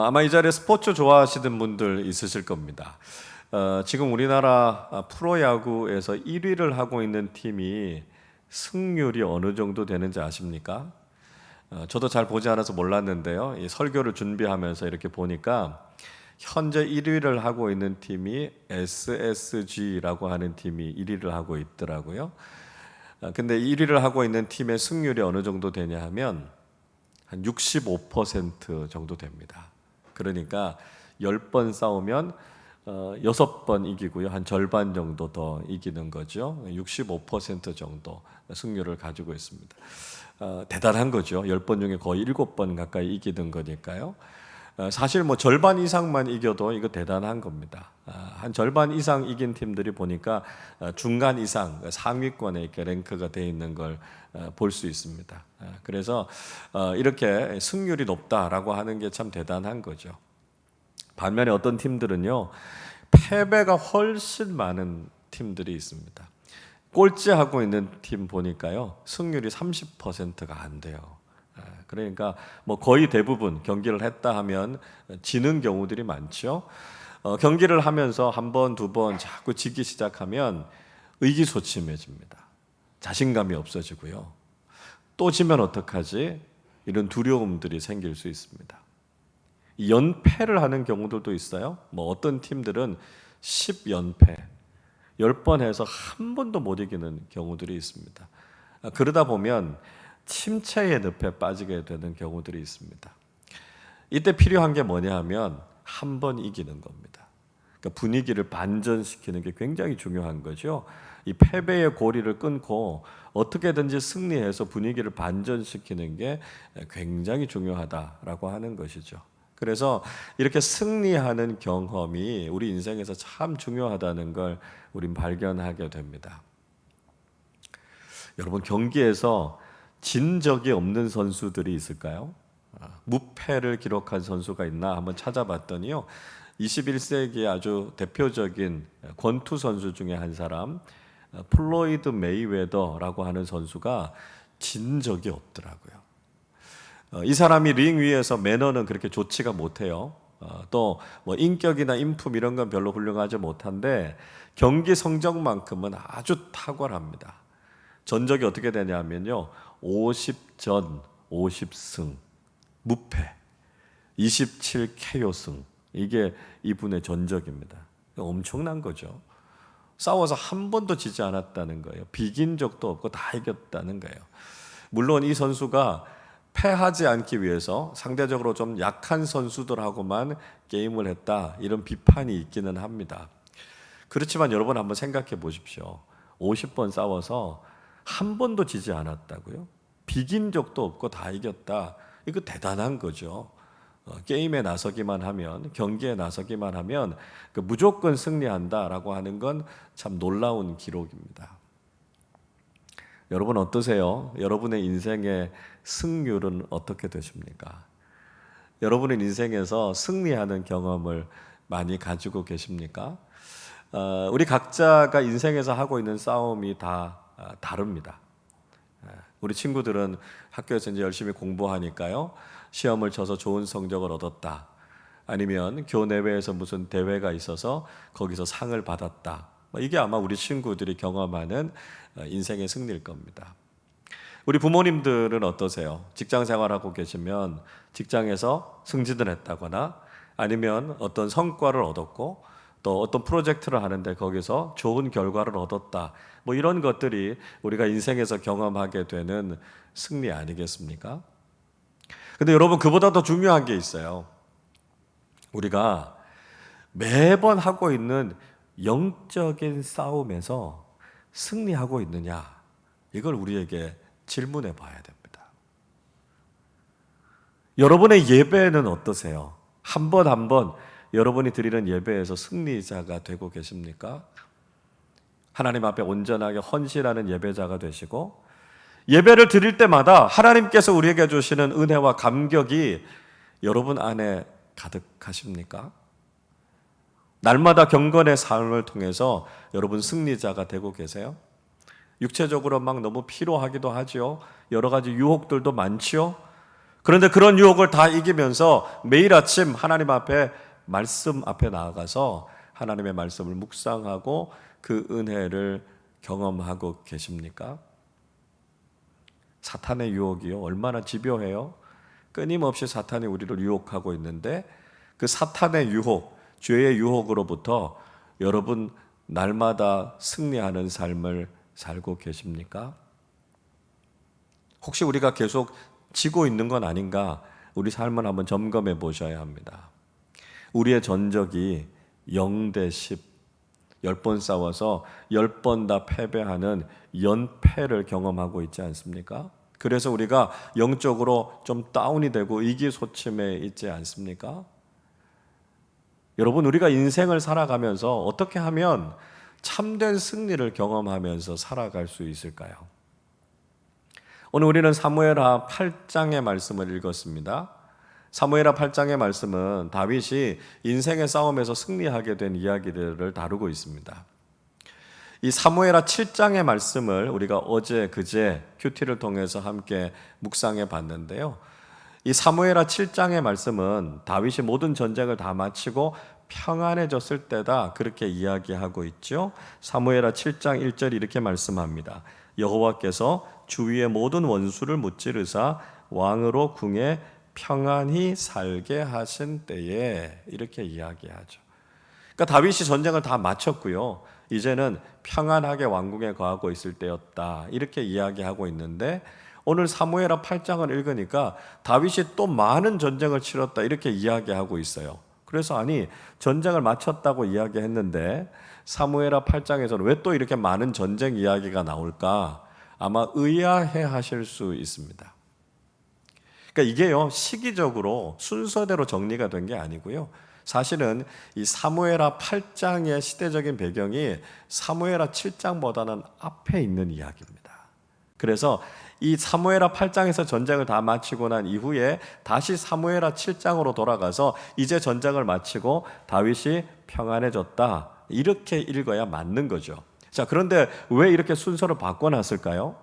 아마 이 자리에 스포츠 좋아하시는 분들 있으실 겁니다. 지금 우리나라 프로야구에서 1위를 하고 있는 팀이 승률이 어느 정도 되는지 아십니까? 저도 잘 보지 않아서 몰랐는데요. 이 설교를 준비하면서 이렇게 보니까 현재 1위를 하고 있는 팀이 SSG라고 하는 팀이 1위를 하고 있더라고요. 근데 1위를 하고 있는 팀의 승률이 어느 정도 되냐 하면 한 65% 정도 됩니다. 그러니까 10번 싸우면 6번 이기고요. 한 절반 정도 더 이기는 거죠. 65% 정도 승률을 가지고 있습니다. 대단한 거죠. 10번 중에 거의 7번 가까이 이기는 거니까요. 사실 뭐 절반 이상만 이겨도 이거 대단한 겁니다. 한 절반 이상 이긴 팀들이 보니까 중간 이상 상위권에 이렇게 랭크가 되어 있는 걸 볼 수 있습니다. 그래서 이렇게 승률이 높다라고 하는 게 참 대단한 거죠. 반면에 어떤 팀들은요, 패배가 훨씬 많은 팀들이 있습니다. 꼴찌하고 있는 팀 보니까요, 승률이 30%가 안 돼요. 그러니까 뭐 거의 대부분 경기를 했다 하면 지는 경우들이 많죠. 경기를 하면서 한 번, 두 번 자꾸 지기 시작하면 의기소침해집니다. 자신감이 없어지고요. 또 지면 어떡하지? 이런 두려움들이 생길 수 있습니다. 연패를 하는 경우들도 있어요. 뭐 어떤 팀들은 10연패, 10번 해서 한 번도 못 이기는 경우들이 있습니다. 그러다 보면 침체의 늪에 빠지게 되는 경우들이 있습니다. 이때 필요한 게 뭐냐 하면 한 번 이기는 겁니다. 그러니까 분위기를 반전시키는 게 굉장히 중요한 거죠. 이 패배의 고리를 끊고 어떻게든지 승리해서 분위기를 반전시키는 게 굉장히 중요하다라고 하는 것이죠. 그래서 이렇게 승리하는 경험이 우리 인생에서 참 중요하다는 걸 우린 발견하게 됩니다. 여러분, 경기에서 진 적이 없는 선수들이 있을까요? 무패를 기록한 선수가 있나 한번 찾아봤더니요, 21세기의 아주 대표적인 권투 선수 중에 한 사람, 플로이드 메이웨더라고 하는 선수가 진 적이 없더라고요. 이 사람이 링 위에서 매너는 그렇게 좋지가 못해요. 또 뭐 인격이나 인품 이런 건 별로 훌륭하지 못한데 경기 성적만큼은 아주 탁월합니다. 전적이 어떻게 되냐면요, 50전 50승 무패 27 KO승, 이게 이분의 전적입니다. 엄청난 거죠. 싸워서 한 번도 지지 않았다는 거예요. 비긴 적도 없고 다 이겼다는 거예요. 물론 이 선수가 패하지 않기 위해서 상대적으로 좀 약한 선수들하고만 게임을 했다, 이런 비판이 있기는 합니다. 그렇지만 여러분 한번 생각해 보십시오. 50번 싸워서 한 번도 지지 않았다고요? 비긴 적도 없고 다 이겼다. 이거 대단한 거죠. 게임에 나서기만 하면, 경기에 나서기만 하면 무조건 승리한다라고 하는 건 참 놀라운 기록입니다. 여러분 어떠세요? 여러분의 인생의 승률은 어떻게 되십니까? 여러분의 인생에서 승리하는 경험을 많이 가지고 계십니까? 우리 각자가 인생에서 하고 있는 싸움이 다 다릅니다. 우리 친구들은 학교에서 이제 열심히 공부하니까요, 시험을 쳐서 좋은 성적을 얻었다, 아니면 교내외에서 무슨 대회가 있어서 거기서 상을 받았다, 이게 아마 우리 친구들이 경험하는 인생의 승리일 겁니다. 우리 부모님들은 어떠세요? 직장 생활하고 계시면 직장에서 승진을 했다거나 아니면 어떤 성과를 얻었고 또 어떤 프로젝트를 하는데 거기서 좋은 결과를 얻었다, 뭐 이런 것들이 우리가 인생에서 경험하게 되는 승리 아니겠습니까? 근데 여러분, 그보다 더 중요한 게 있어요. 우리가 매번 하고 있는 영적인 싸움에서 승리하고 있느냐, 이걸 우리에게 질문해 봐야 됩니다. 여러분의 예배는 어떠세요? 한 번 한 번 여러분이 드리는 예배에서 승리자가 되고 계십니까? 하나님 앞에 온전하게 헌신하는 예배자가 되시고, 예배를 드릴 때마다 하나님께서 우리에게 주시는 은혜와 감격이 여러분 안에 가득하십니까? 날마다 경건의 삶을 통해서 여러분 승리자가 되고 계세요? 육체적으로 막 너무 피로하기도 하죠. 여러 가지 유혹들도 많죠. 그런데 그런 유혹을 다 이기면서 매일 아침 하나님 앞에 말씀 앞에 나아가서 하나님의 말씀을 묵상하고 그 은혜를 경험하고 계십니까? 사탄의 유혹이요, 얼마나 집요해요? 끊임없이 사탄이 우리를 유혹하고 있는데 그 사탄의 유혹, 죄의 유혹으로부터 여러분 날마다 승리하는 삶을 살고 계십니까? 혹시 우리가 계속 지고 있는 건 아닌가? 우리 삶을 한번 점검해 보셔야 합니다. 우리의 전적이 0대 10, 10번 싸워서 10번 다 패배하는 연패를 경험하고 있지 않습니까? 그래서 우리가 영적으로 좀 다운이 되고 의기소침해 있지 않습니까? 여러분, 우리가 인생을 살아가면서 어떻게 하면 참된 승리를 경험하면서 살아갈 수 있을까요? 오늘 우리는 사무엘하 8장의 말씀을 읽었습니다. 사무엘하 8장의 말씀은 다윗이 인생의 싸움에서 승리하게 된 이야기들을 다루고 있습니다. 이 사무엘하 7장의 말씀을 우리가 어제 그제 큐티를 통해서 함께 묵상해 봤는데요. 이 사무엘하 7장의 말씀은 다윗이 모든 전쟁을 다 마치고 평안해졌을 때다 그렇게 이야기하고 있죠. 사무엘하 7장 1절 이렇게 말씀합니다. 여호와께서 주위의 모든 원수를 무찌르사 왕으로 궁에 평안히 살게 하신 때에 이렇게 이야기하죠. 그러니까 다윗이 전쟁을 다 마쳤고요. 이제는 평안하게 왕궁에 거하고 있을 때였다 이렇게 이야기하고 있는데 오늘 사무엘하 8장을 읽으니까 다윗이 또 많은 전쟁을 치렀다 이렇게 이야기하고 있어요. 그래서 아니 전쟁을 마쳤다고 이야기했는데 사무엘하 8장에서는 왜 또 이렇게 많은 전쟁 이야기가 나올까? 아마 의아해 하실 수 있습니다. 그러니까 이게요 시기적으로 순서대로 정리가 된 게 아니고요. 사실은 이 사무엘하 8장의 시대적인 배경이 사무엘하 7장보다는 앞에 있는 이야기입니다. 그래서 이 사무엘하 8장에서 전쟁을 다 마치고 난 이후에 다시 사무엘하 7장으로 돌아가서 이제 전쟁을 마치고 다윗이 평안해졌다 이렇게 읽어야 맞는 거죠. 자, 그런데 왜 이렇게 순서를 바꿔놨을까요?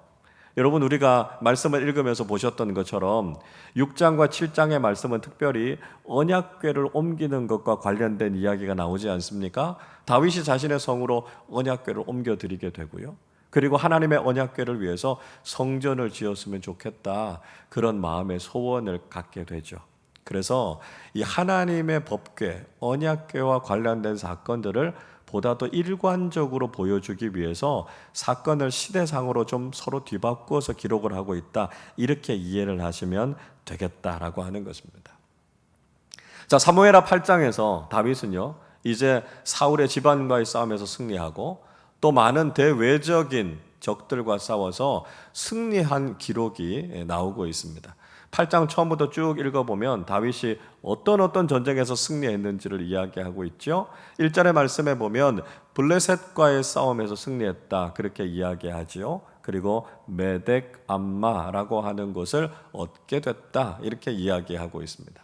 여러분 우리가 말씀을 읽으면서 보셨던 것처럼 6장과 7장의 말씀은 특별히 언약궤를 옮기는 것과 관련된 이야기가 나오지 않습니까? 다윗이 자신의 성으로 언약궤를 옮겨드리게 되고요. 그리고 하나님의 언약궤를 위해서 성전을 지었으면 좋겠다 그런 마음의 소원을 갖게 되죠. 그래서 이 하나님의 법궤, 언약궤와 관련된 사건들을 보다 더 일관적으로 보여주기 위해서 사건을 시대상으로 좀 서로 뒤바꾸어서 기록을 하고 있다 이렇게 이해를 하시면 되겠다라고 하는 것입니다. 자, 사무엘하 8장에서 다윗은요 이제 사울의 집안과의 싸움에서 승리하고 또 많은 대외적인 적들과 싸워서 승리한 기록이 나오고 있습니다. 8장 처음부터 쭉 읽어보면 다윗이 어떤 전쟁에서 승리했는지를 이야기하고 있죠. 1절의 말씀에 보면 블레셋과의 싸움에서 승리했다 그렇게 이야기하지요. 그리고 메덱 암마라고 하는 곳을 얻게 됐다 이렇게 이야기하고 있습니다.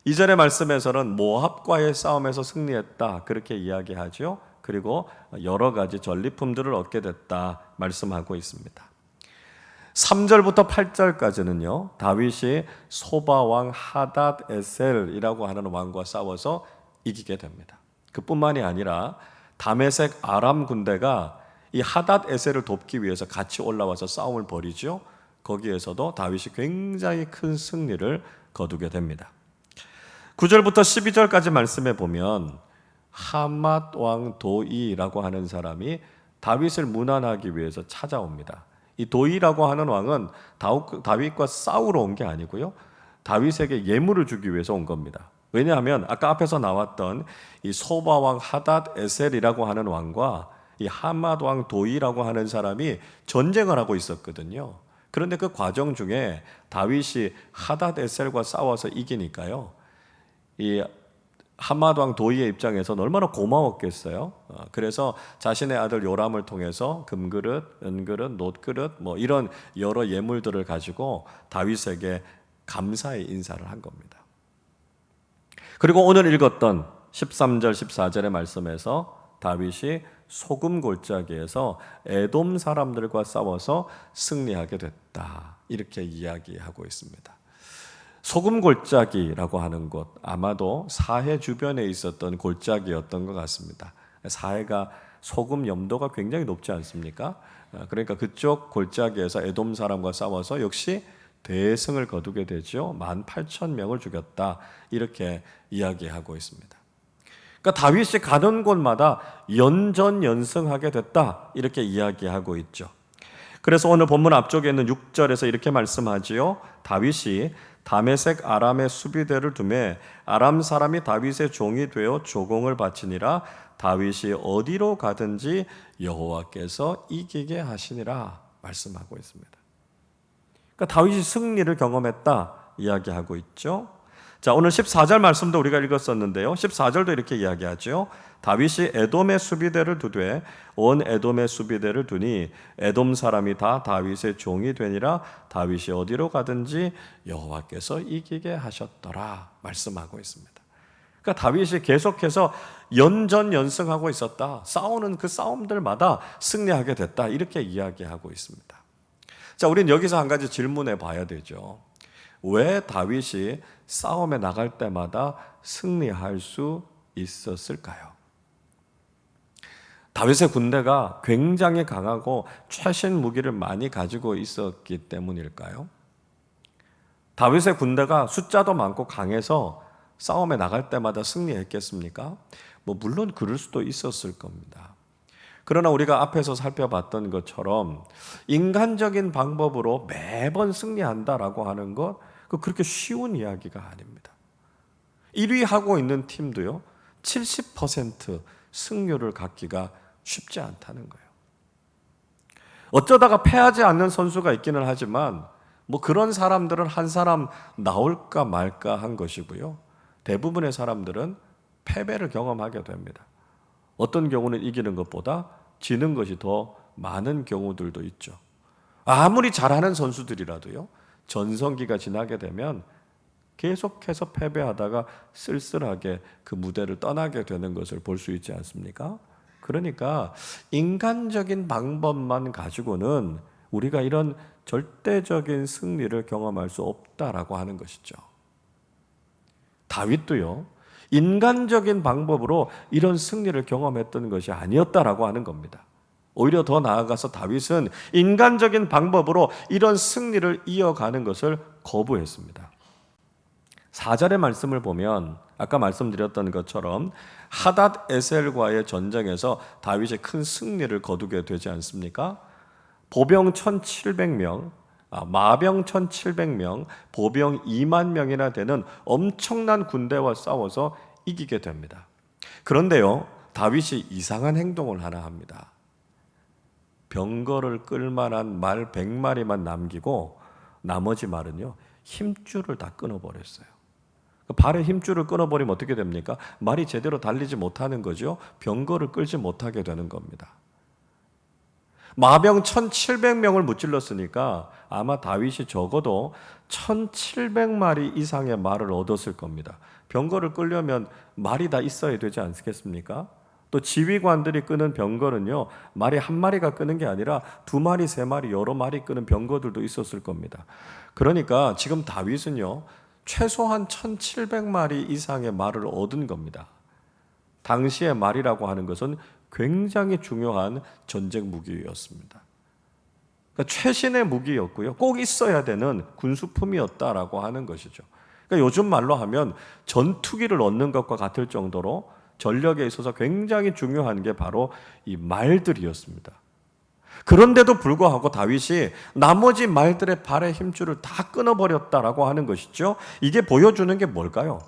2절의 말씀에서는 모압과의 싸움에서 승리했다 그렇게 이야기하죠. 그리고 여러 가지 전리품들을 얻게 됐다 말씀하고 있습니다. 3절부터 8절까지는요 다윗이 소바왕 하닷 에셀이라고 하는 왕과 싸워서 이기게 됩니다. 그뿐만이 아니라 다메섹 아람 군대가 이 하닷 에셀을 돕기 위해서 같이 올라와서 싸움을 벌이죠. 거기에서도 다윗이 굉장히 큰 승리를 거두게 됩니다. 9절부터 12절까지 말씀해 보면 하맛 왕 도이라고 하는 사람이 다윗을 문안하기 위해서 찾아옵니다. 이 도이라고 하는 왕은 다윗과 싸우러 온 게 아니고요. 다윗에게 예물을 주기 위해서 온 겁니다. 왜냐하면 아까 앞에서 나왔던 이 소바 왕 하닷 에셀이라고 하는 왕과 이 하맛 왕 도이라고 하는 사람이 전쟁을 하고 있었거든요. 그런데 그 과정 중에 다윗이 하닷 에셀과 싸워서 이기니까요. 이 하맛 왕 도이의 입장에서는 얼마나 고마웠겠어요. 그래서 자신의 아들 요람을 통해서 금그릇, 은그릇, 놋그릇 뭐 이런 여러 예물들을 가지고 다윗에게 감사의 인사를 한 겁니다. 그리고 오늘 읽었던 13절, 14절의 말씀에서 다윗이 소금 골짜기에서 에돔 사람들과 싸워서 승리하게 됐다 이렇게 이야기하고 있습니다. 소금 골짜기라고 하는 곳, 아마도 사해 주변에 있었던 골짜기였던 것 같습니다. 사해가 소금 염도가 굉장히 높지 않습니까? 그러니까 그쪽 골짜기에서 에돔 사람과 싸워서 역시 대승을 거두게 되죠. 18,000명을 죽였다, 이렇게 이야기하고 있습니다. 그러니까 다윗이 가는 곳마다 연전연승하게 됐다, 이렇게 이야기하고 있죠. 그래서 오늘 본문 앞쪽에 있는 6절에서 이렇게 말씀하지요. 다윗이 다메섹 아람의 수비대를 두매 아람 사람이 다윗의 종이 되어 조공을 바치니라. 다윗이 어디로 가든지 여호와께서 이기게 하시니라 말씀하고 있습니다. 그러니까 다윗이 승리를 경험했다 이야기하고 있죠. 자, 오늘 14절 말씀도 우리가 읽었었는데요. 14절도 이렇게 이야기하죠. 다윗이 에돔의 수비대를 두되 온 에돔의 수비대를 두니 에돔 사람이 다 다윗의 종이 되니라. 다윗이 어디로 가든지 여호와께서 이기게 하셨더라 말씀하고 있습니다. 그러니까 다윗이 계속해서 연전연승하고 있었다. 싸우는 그 싸움들마다 승리하게 됐다, 이렇게 이야기하고 있습니다. 자, 우리는 여기서 한 가지 질문해 봐야 되죠. 왜 다윗이 싸움에 나갈 때마다 승리할 수 있었을까요? 다윗의 군대가 굉장히 강하고 최신 무기를 많이 가지고 있었기 때문일까요? 다윗의 군대가 숫자도 많고 강해서 싸움에 나갈 때마다 승리했겠습니까? 물론 그럴 수도 있었을 겁니다. 그러나 우리가 앞에서 살펴봤던 것처럼 인간적인 방법으로 매번 승리한다라고 하는 것, 그렇게 쉬운 이야기가 아닙니다. 1위 하고 있는 팀도요, 70% 승률을 갖기가 쉽지 않다는 거예요. 어쩌다가 패하지 않는 선수가 있기는 하지만 그런 사람들은 한 사람 나올까 말까 한 것이고요. 대부분의 사람들은 패배를 경험하게 됩니다. 어떤 경우는 이기는 것보다 지는 것이 더 많은 경우들도 있죠. 아무리 잘하는 선수들이라도요, 전성기가 지나게 되면 계속해서 패배하다가 쓸쓸하게 그 무대를 떠나게 되는 것을 볼 수 있지 않습니까? 그러니까 인간적인 방법만 가지고는 우리가 이런 절대적인 승리를 경험할 수 없다라고 하는 것이죠. 다윗도요, 인간적인 방법으로 이런 승리를 경험했던 것이 아니었다라고 하는 겁니다. 오히려 더 나아가서 다윗은 인간적인 방법으로 이런 승리를 이어가는 것을 거부했습니다. 4절의 말씀을 보면 아까 말씀드렸던 것처럼 하닷 에셀과의 전쟁에서 다윗이 큰 승리를 거두게 되지 않습니까? 보병 1,700명, 마병 1,700명, 보병 2만 명이나 되는 엄청난 군대와 싸워서 이기게 됩니다. 그런데요, 다윗이 이상한 행동을 하나 합니다. 병거를 끌 만한 말 100마리만 남기고 나머지 말은요, 힘줄을 다 끊어버렸어요. 발에 힘줄을 끊어버리면 어떻게 됩니까? 말이 제대로 달리지 못하는 거죠. 병거를 끌지 못하게 되는 겁니다. 마병 1,700명을 무찔렀으니까 아마 다윗이 적어도 1,700마리 이상의 말을 얻었을 겁니다. 병거를 끌려면 말이 다 있어야 되지 않겠습니까? 또 지휘관들이 끄는 병거는요, 말이 한 마리가 끄는 게 아니라 2마리, 3마리, 여러 마리 끄는 병거들도 있었을 겁니다. 그러니까 지금 다윗은요, 최소한 1,700마리 이상의 말을 얻은 겁니다. 당시의 말이라고 하는 것은 굉장히 중요한 전쟁 무기였습니다. 그러니까 최신의 무기였고요, 꼭 있어야 되는 군수품이었다라고 하는 것이죠. 그러니까 요즘 말로 하면 전투기를 얻는 것과 같을 정도로 전력에 있어서 굉장히 중요한 게 바로 이 말들이었습니다. 그런데도 불구하고 다윗이 나머지 말들의 발의 힘줄을 다 끊어버렸다라고 하는 것이죠. 이게 보여주는 게 뭘까요?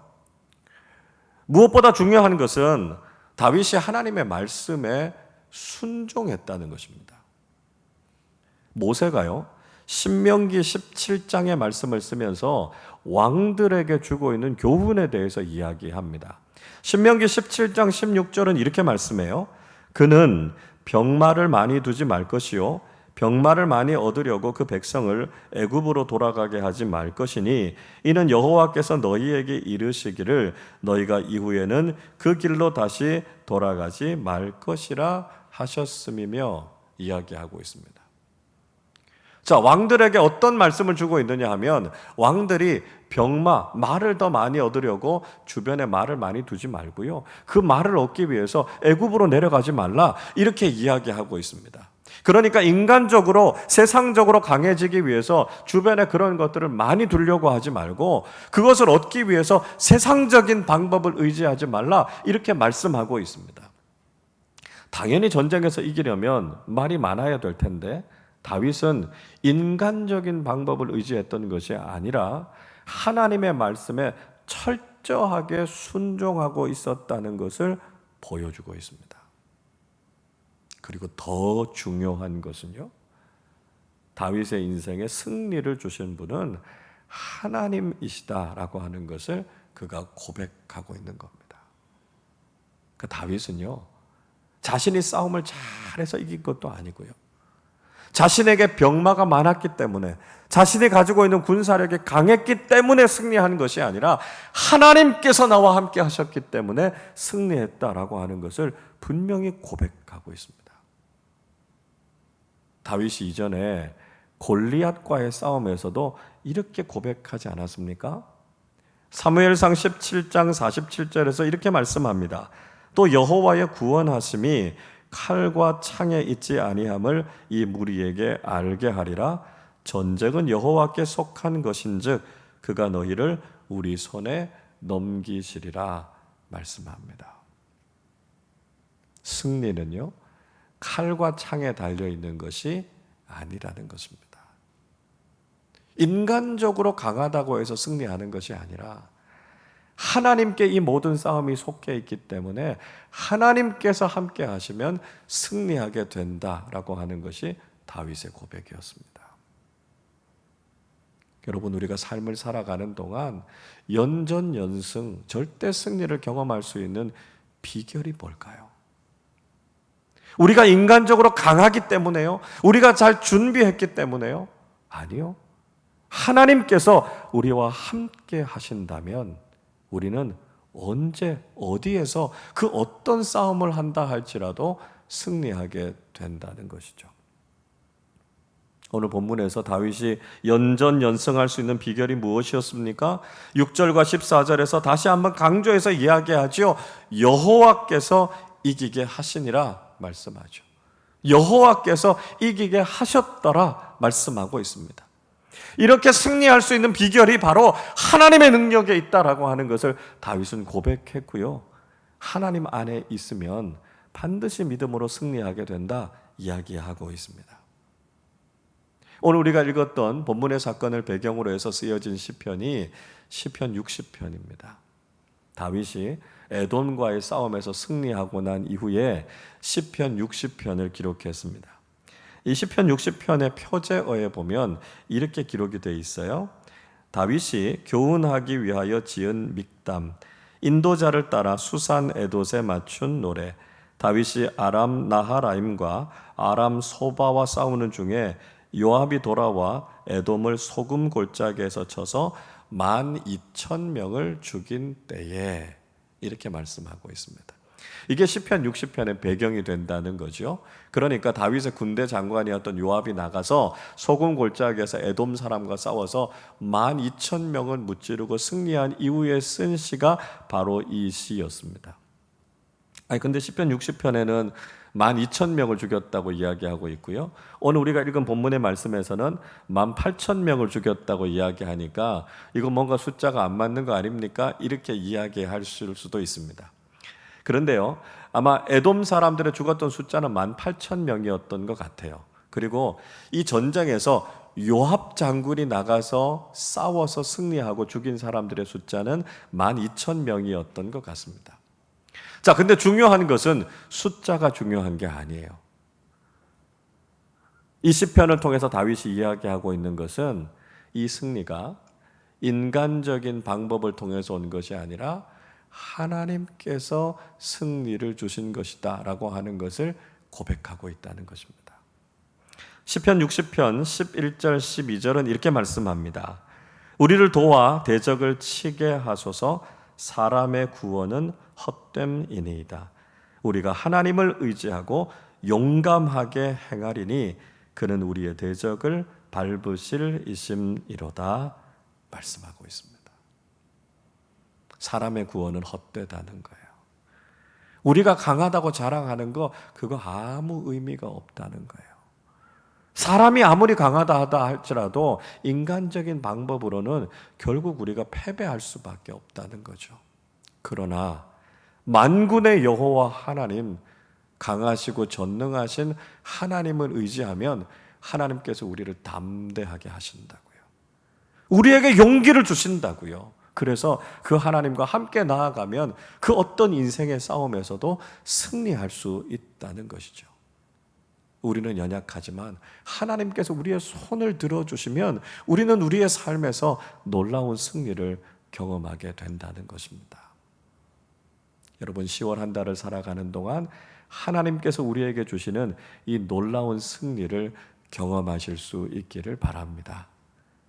무엇보다 중요한 것은 다윗이 하나님의 말씀에 순종했다는 것입니다. 모세가요, 신명기 17장의 말씀을 쓰면서 왕들에게 주고 있는 교훈에 대해서 이야기합니다. 신명기 17장 16절은 이렇게 말씀해요. 그는 병마를 많이 두지 말 것이요 병마를 많이 얻으려고 그 백성을 애굽으로 돌아가게 하지 말 것이니 이는 여호와께서 너희에게 이르시기를 너희가 이후에는 그 길로 다시 돌아가지 말 것이라 하셨음이며 이야기하고 있습니다. 자, 왕들에게 어떤 말씀을 주고 있느냐 하면 왕들이 병마, 말을 더 많이 얻으려고 주변에 말을 많이 두지 말고요. 그 말을 얻기 위해서 애굽으로 내려가지 말라. 이렇게 이야기하고 있습니다. 그러니까 인간적으로 세상적으로 강해지기 위해서 주변에 그런 것들을 많이 두려고 하지 말고 그것을 얻기 위해서 세상적인 방법을 의지하지 말라. 이렇게 말씀하고 있습니다. 당연히 전쟁에서 이기려면 말이 많아야 될 텐데 다윗은 인간적인 방법을 의지했던 것이 아니라 하나님의 말씀에 철저하게 순종하고 있었다는 것을 보여주고 있습니다. 그리고 더 중요한 것은요, 다윗의 인생에 승리를 주신 분은 하나님이시다라고 하는 것을 그가 고백하고 있는 겁니다. 그 다윗은요, 자신이 싸움을 잘해서 이긴 것도 아니고요, 자신에게 병마가 많았기 때문에, 자신이 가지고 있는 군사력이 강했기 때문에 승리한 것이 아니라 하나님께서 나와 함께 하셨기 때문에 승리했다라고 하는 것을 분명히 고백하고 있습니다. 다윗이 이전에 골리앗과의 싸움에서도 이렇게 고백하지 않았습니까? 사무엘상 17장 47절에서 이렇게 말씀합니다. 또 여호와의 구원하심이 칼과 창에 있지 아니함을 이 무리에게 알게 하리라. 전쟁은 여호와께 속한 것인즉 그가 너희를 우리 손에 넘기시리라 말씀합니다. 승리는요, 칼과 창에 달려있는 것이 아니라는 것입니다. 인간적으로 강하다고 해서 승리하는 것이 아니라 하나님께 이 모든 싸움이 속해 있기 때문에 하나님께서 함께 하시면 승리하게 된다라고 하는 것이 다윗의 고백이었습니다. 여러분, 우리가 삶을 살아가는 동안 연전연승, 절대 승리를 경험할 수 있는 비결이 뭘까요? 우리가 인간적으로 강하기 때문에요? 우리가 잘 준비했기 때문에요? 아니요. 하나님께서 우리와 함께 하신다면 우리는 언제 어디에서 그 어떤 싸움을 한다 할지라도 승리하게 된다는 것이죠. 오늘 본문에서 다윗이 연전연승할 수 있는 비결이 무엇이었습니까? 6절과 14절에서 다시 한번 강조해서 이야기하죠. 여호와께서 이기게 하시니라 말씀하죠. 여호와께서 이기게 하셨더라 말씀하고 있습니다. 이렇게 승리할 수 있는 비결이 바로 하나님의 능력에 있다라고 하는 것을 다윗은 고백했고요, 하나님 안에 있으면 반드시 믿음으로 승리하게 된다 이야기하고 있습니다. 오늘 우리가 읽었던 본문의 사건을 배경으로 해서 쓰여진 시편이 시편 60편입니다. 다윗이 에돔과의 싸움에서 승리하고 난 이후에 시편 60편을 기록했습니다. 이 시편 60편의 표제어에 보면 이렇게 기록이 되어 있어요. 다윗이 교훈하기 위하여 지은 믹담, 인도자를 따라 수산 에돛에 맞춘 노래. 다윗이 아람 나하라임과 아람 소바와 싸우는 중에 요압이 돌아와 에돔을 소금 골짜기에서 쳐서 12,000명을 죽인 때에, 이렇게 말씀하고 있습니다. 이게 시편 60편의 배경이 된다는 거죠. 그러니까 다윗의 군대 장관이었던 요압이 나가서 소금 골짜기에서 에돔 사람과 싸워서 12,000명을 무찌르고 승리한 이후에 쓴 시가 바로 이 시였습니다. 근데 시편 60편에는 12,000명을 죽였다고 이야기하고 있고요, 오늘 우리가 읽은 본문의 말씀에서는 18,000명을 죽였다고 이야기하니까 이건 뭔가 숫자가 안 맞는 거 아닙니까? 이렇게 이야기할 수도 있습니다. 그런데요, 아마 에돔 사람들의 죽었던 숫자는 18,000명이었던 것 같아요. 그리고 이 전쟁에서 요압 장군이 나가서 싸워서 승리하고 죽인 사람들의 숫자는 12,000명이었던 것 같습니다. 자, 근데 중요한 것은 숫자가 중요한 게 아니에요. 이 시편을 통해서 다윗이 이야기하고 있는 것은 이 승리가 인간적인 방법을 통해서 온 것이 아니라 하나님께서 승리를 주신 것이다 라고 하는 것을 고백하고 있다는 것입니다. 시편 60편 11절 12절은 이렇게 말씀합니다. 우리를 도와 대적을 치게 하소서. 사람의 구원은 헛됨이니이다. 우리가 하나님을 의지하고 용감하게 행하리니 그는 우리의 대적을 밟으실 이심이로다 말씀하고 있습니다. 사람의 구원은 헛되다는 거예요. 우리가 강하다고 자랑하는 거 그거 아무 의미가 없다는 거예요. 사람이 아무리 강하다 하다 할지라도 인간적인 방법으로는 결국 우리가 패배할 수밖에 없다는 거죠. 그러나 만군의 여호와 하나님, 강하시고 전능하신 하나님을 의지하면 하나님께서 우리를 담대하게 하신다고요. 우리에게 용기를 주신다고요. 그래서 그 하나님과 함께 나아가면 그 어떤 인생의 싸움에서도 승리할 수 있다는 것이죠. 우리는 연약하지만 하나님께서 우리의 손을 들어주시면 우리는 우리의 삶에서 놀라운 승리를 경험하게 된다는 것입니다. 여러분, 10월 한 달을 살아가는 동안 하나님께서 우리에게 주시는 이 놀라운 승리를 경험하실 수 있기를 바랍니다.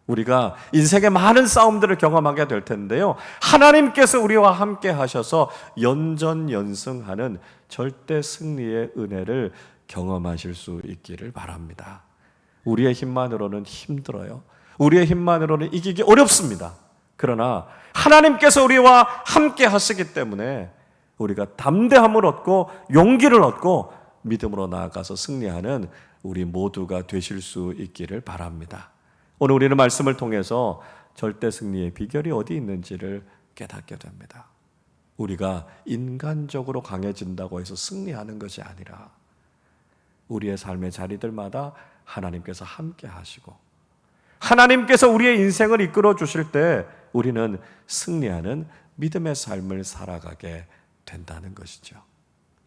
우리가 인생의 많은 싸움들을 경험하게 될 텐데요, 하나님께서 우리와 함께 하셔서 연전연승하는 절대 승리의 은혜를 경험하실 수 있기를 바랍니다. 우리의 힘만으로는 힘들어요. 우리의 힘만으로는 이기기 어렵습니다. 그러나 하나님께서 우리와 함께 하시기 때문에 우리가 담대함을 얻고 용기를 얻고 믿음으로 나아가서 승리하는 우리 모두가 되실 수 있기를 바랍니다. 오늘 우리는 말씀을 통해서 절대 승리의 비결이 어디 있는지를 깨닫게 됩니다. 우리가 인간적으로 강해진다고 해서 승리하는 것이 아니라 우리의 삶의 자리들마다 하나님께서 함께 하시고 하나님께서 우리의 인생을 이끌어 주실 때 우리는 승리하는 믿음의 삶을 살아가게 된다는 것이죠.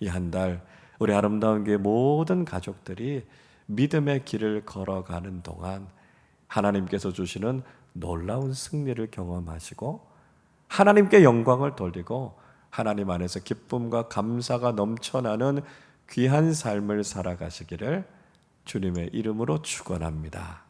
이 한 달 우리 아름다운 교회 모든 가족들이 믿음의 길을 걸어가는 동안 하나님께서 주시는 놀라운 승리를 경험하시고 하나님께 영광을 돌리고 하나님 안에서 기쁨과 감사가 넘쳐나는 귀한 삶을 살아가시기를 주님의 이름으로 축원합니다.